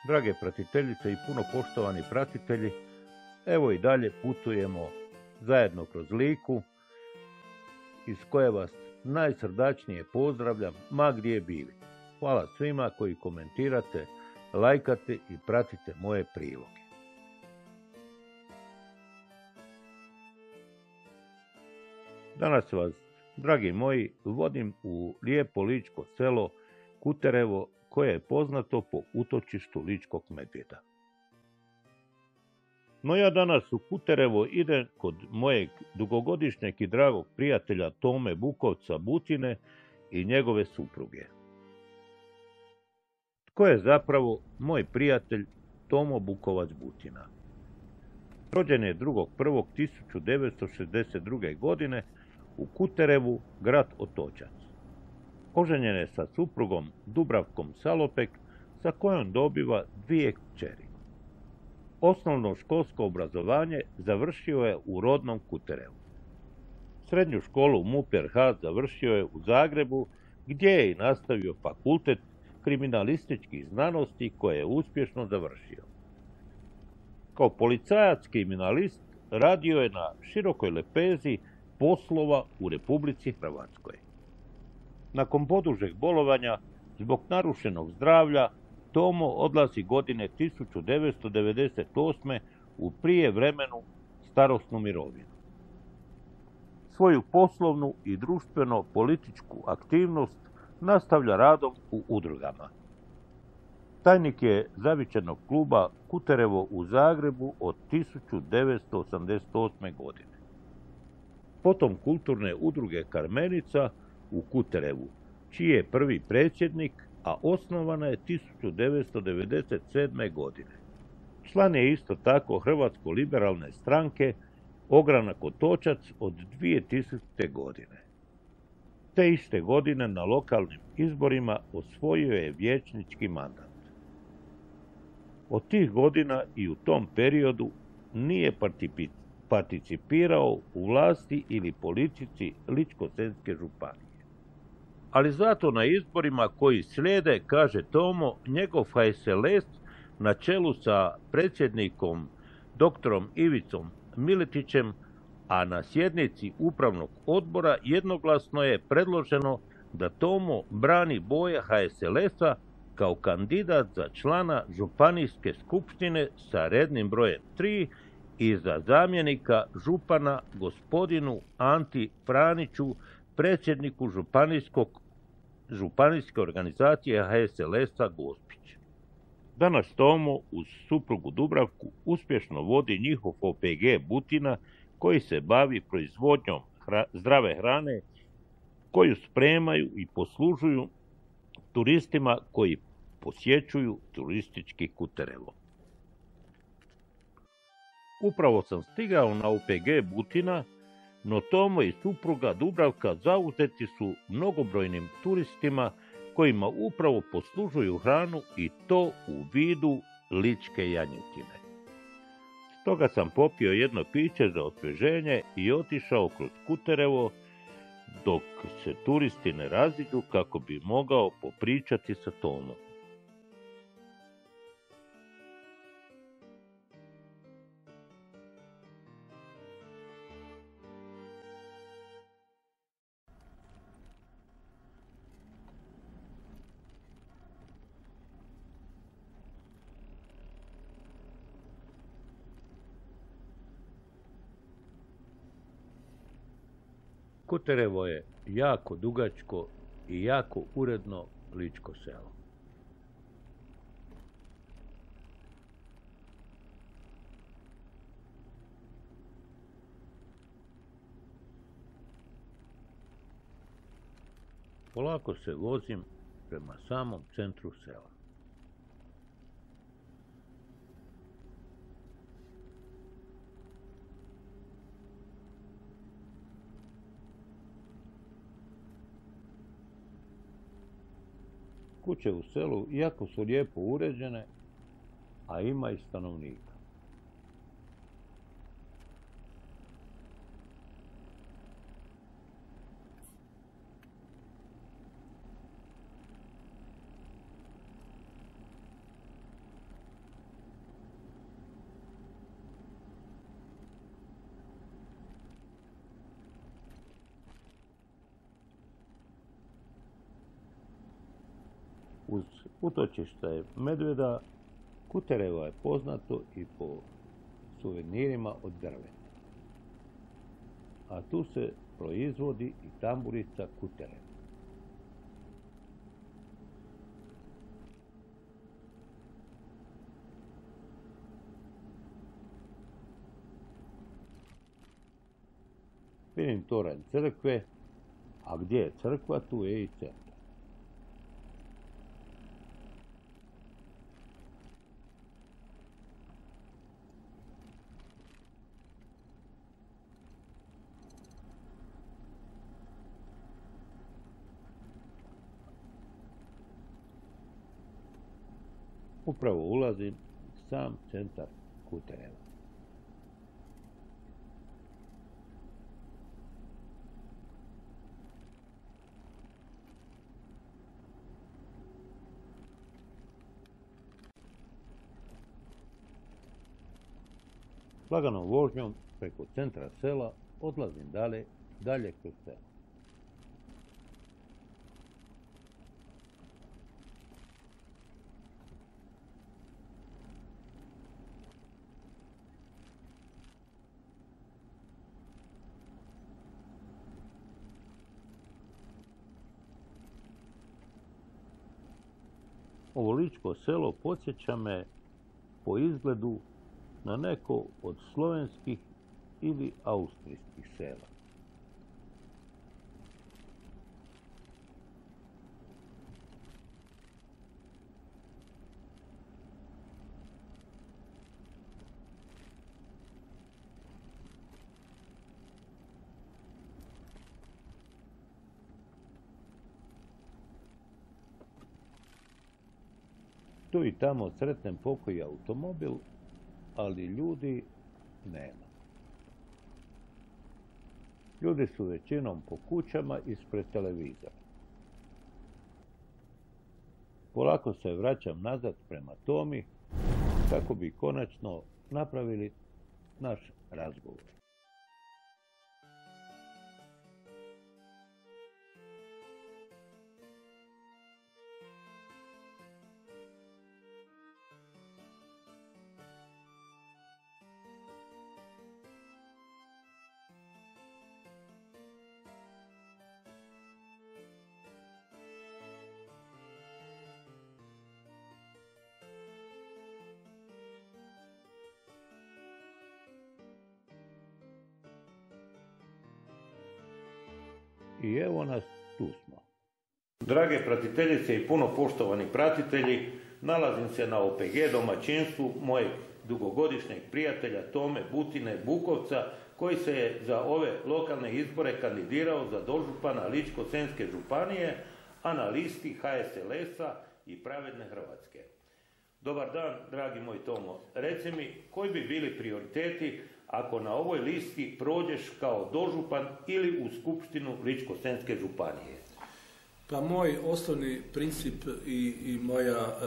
Drage pratiteljice i puno poštovani pratitelji, evo i dalje putujemo zajedno kroz Liku, iz koje vas najsrdačnije pozdravljam, ma gdje bili. Hvala svima koji komentirate, lajkate i pratite moje priloge. Danas vas, dragi moji, vodim u lijepo ličko selo Kuterevo, koje je poznato po utočištu ličkog medvjeda. No ja danas u Kuterevo idem kod mojeg dugogodišnjeg i dragog prijatelja Tome Bukovca Butine i njegove supruge. Tko je zapravo moj prijatelj Tomo Bukovac Butina? Rođen je 2.1.1962. godine u Kuterevu, grad Otočac. Oženjen je sa suprugom Dubravkom Salopek, sa kojom dobiva 2 kćeri. Osnovno školsko obrazovanje završio je u rodnom Kuterevu. Srednju školu MUP RH završio je u Zagrebu, gdje je i nastavio fakultet kriminalističkih znanosti koje je uspješno završio. Kao policajac kriminalist radio je na širokoj lepezi poslova u Republici Hrvatskoj. Nakon podužeg bolovanja, zbog narušenog zdravlja, Tomo odlazi godine 1998. u prijevremenu starosnu mirovinu. Svoju poslovnu i društveno-političku aktivnost nastavlja radom u udrugama. Tajnik je zavičajnog kluba Kuterevo u Zagrebu od 1988. godine. Potom kulturne udruge Karmenica u Kuterevu, čiji je prvi predsjednik, a osnovana je 1997. godine. Član je isto tako Hrvatsko-liberalne stranke Ogranak Otočac od 2000. godine. Te iste godine na lokalnim izborima osvojio je vijećnički mandat. Od tih godina i u tom periodu nije participirao u vlasti ili politici Ličko-senjske županije. Ali zato na izborima koji slijede, kaže Tomo, njegov HSLS na čelu sa predsjednikom doktorom Ivicom Miletićem, a na sjednici upravnog odbora jednoglasno je predloženo da Tomo brani boje HSLS-a kao kandidat za člana županijske skupštine sa rednim brojem 3 i za zamjenika župana gospodinu Anti Franiću, predsjedniku županijske organizacije HSLS-a Gospić. Danas Tomo uz suprugu Dubravku uspješno vodi njihov OPG Butina, koji se bavi proizvodnjom zdrave hrane koju spremaju i poslužuju turistima koji posjećuju turistički Kuterevo. Upravo sam stigao na OPG Butina, no Tomo i supruga Dubravka zauzeti su mnogobrojnim turistima kojima upravo poslužuju hranu i to u vidu ličke janjetine. Stoga sam popio jedno piće za osvježenje i otišao kroz Kuterevo dok se turisti ne raziđu kako bi mogao popričati sa Tomom. Kuterevo je jako dugačko i jako uredno ličko selo. Polako se vozim prema samom centru sela. Kuće u selu jako su lijepo uređene, a ima i stanovnika. Uz utočište medvjeda Kuterevo je poznato i po suvenirima od drveta. A tu se proizvodi i tamburica Kuterevo. Vidim toranj crkve, a gdje je crkva, tu je i centar. Upravo ulazim u sam centar Kutereva. Laganom vožnjom preko centra sela odlazim dalje kroz selo. Ovo ličko selo podsjeća me po izgledu na neko od slovenskih ili austrijskih sela. Tu i tamo sretnem pokoji automobil, ali ljudi nema. Ljudi su većinom po kućama ispred televizora. Polako se vraćam nazad prema Tomi kako bi konačno napravili naš razgovor. I evo nas, tu smo. Drage pratiteljice i puno poštovani pratitelji, nalazim se na OPG domaćinstvu mojeg dugogodišnjeg prijatelja Tome Butine Bukovca, koji se je za ove lokalne izbore kandidirao za dožupana Ličko-senjske županije, a na listi HSLS-a i Pravedne Hrvatske. Dobar dan, dragi moj Tomo. Reci mi, koji bi bili prioriteti ako na ovoj listi prođeš kao dožupan ili u skupštinu Ličko-senjske županije? Pa moj osnovni princip i moja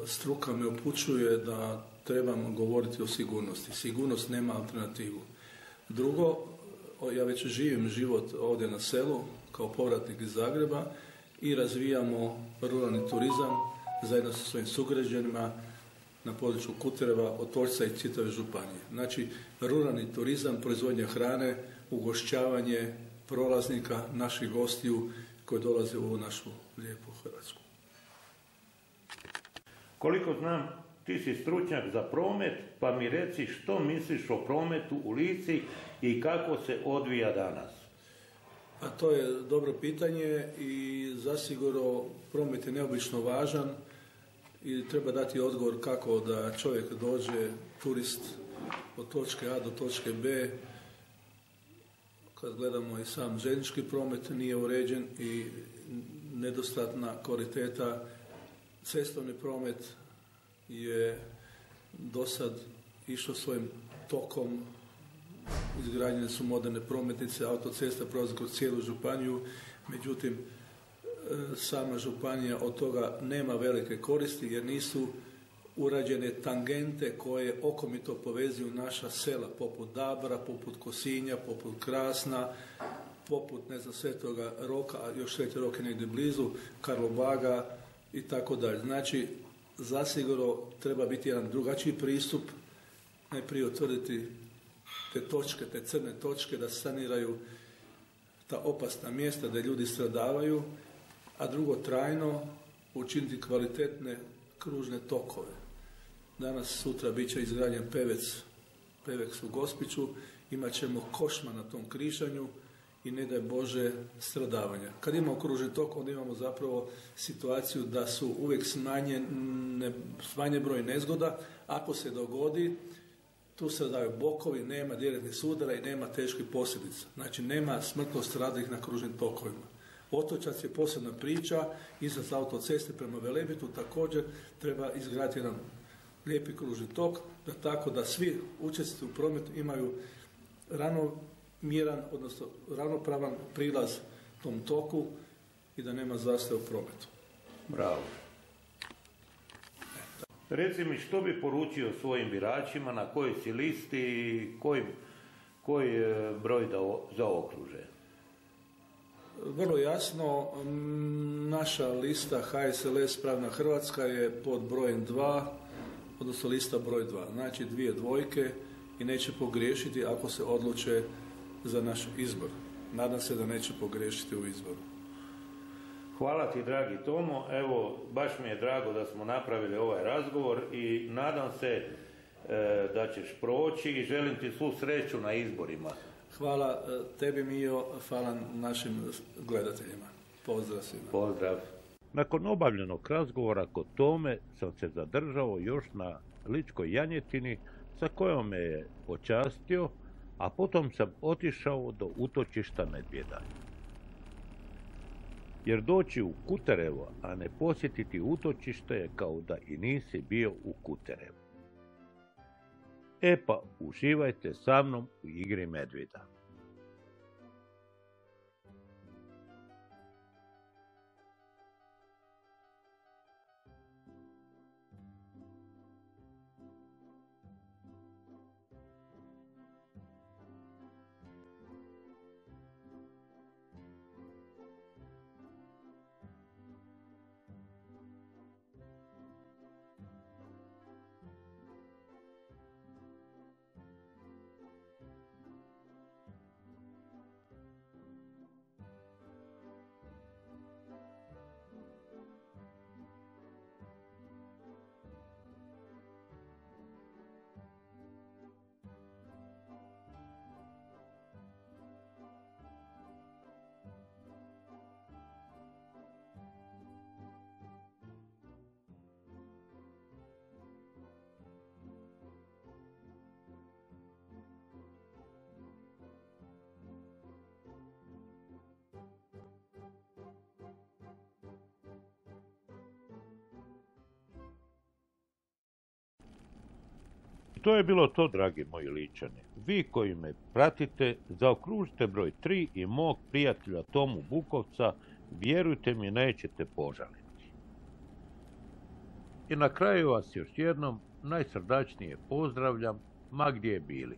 struka me upućuje da trebamo govoriti o sigurnosti. Sigurnost nema alternativu. Drugo, ja već živim život ovdje na selu kao povratnik iz Zagreba i razvijamo ruralni turizam zajedno sa svojim sugrađanima na području Kutereva, Otočca i čitave županije. Znači, ruralni turizam, proizvodnja hrane, ugošćavanje prolaznika, naših gostiju koji dolaze u ovu našu lijepu Hrvatsku. Koliko znam, ti si stručnjak za promet, pa mi reci što misliš o prometu u Lici i kako se odvija danas? A to je dobro pitanje i zasigurno promet je neobično važan i treba dati odgovor kako da čovjek dođe, turist, od točke A do točke B. Kad gledamo i sam željeznički promet nije uređen i nedostatna kvaliteta. Cestovni promet je dosad išao svojim tokom, izgrađene su moderne prometnice, autocesta prolazi kroz cijelu županiju, međutim sama županija od toga nema velike koristi jer nisu urađene tangente koje okomito povezuju naša sela, poput Dabra, poput Kosinja, poput Krasna, poput, Svetoga Roka, a još Sveti Rok je negdje blizu, Karlobaga, i tako dalje. Znači, zasigurno treba biti jedan drugačiji pristup, najprije utvrditi te točke, te crne točke, da saniraju ta opasna mjesta da ljudi stradavaju, a drugo trajno učiniti kvalitetne kružne tokove. Danas, sutra bit će izgrađen Peveks u Gospiću, imat ćemo košma na tom križanju i ne daj Bože stradavanja. Kad imamo kružni tok, onda imamo zapravo situaciju da su uvijek smanjen broj nezgoda. Ako se dogodi, tu se daju bokovi, nema direktnih sudara i nema teških posljedica. Znači, nema smrtno stradalih na kružnim tokovima. Otočac je posebna priča, izlaz autoceste prema Velebitu također treba izgraditi jedan lijepi kružni tok, da tako da svi učesnici u prometu imaju ravnomjeran, odnosno ravnopravan prilaz tom toku i da nema zastoja u prometu. Bravo. Reci mi, što bi poručio svojim biračima, na kojoj si listi i koji broj da zaokruže? Vrlo jasno, naša lista HSLS Pravna Hrvatska je pod brojem 2, odnosno lista broj 2. Znači 2 dvojke i neće pogriješiti ako se odluče za naš izbor. Nadam se da neće pogriješiti u izboru. Hvala ti, dragi Tomo. Evo, baš mi je drago da smo napravili ovaj razgovor i nadam se da ćeš proći i želim ti svu sreću na izborima. Hvala tebi, Mijo, hvala našim gledateljima. Pozdrav svima. Pozdrav. Nakon obavljenog razgovora kod Tome sam se zadržao još na ličkoj janjetini sa kojom me je počastio, a potom sam otišao do utočišta medvjeda. Jer doći u Kuterevo, a ne posjetiti utočište je kao da i nisi bio u Kuterevu. E pa, uživajte sa mnom u igri medvjeda. To je bilo to, dragi moji ličani. Vi koji me pratite, zaokružite broj 3 i mog prijatelja Tomu Bukovca, vjerujte mi, nećete požaliti. I na kraju vas još jednom najsrdačnije pozdravljam, ma gdje bili.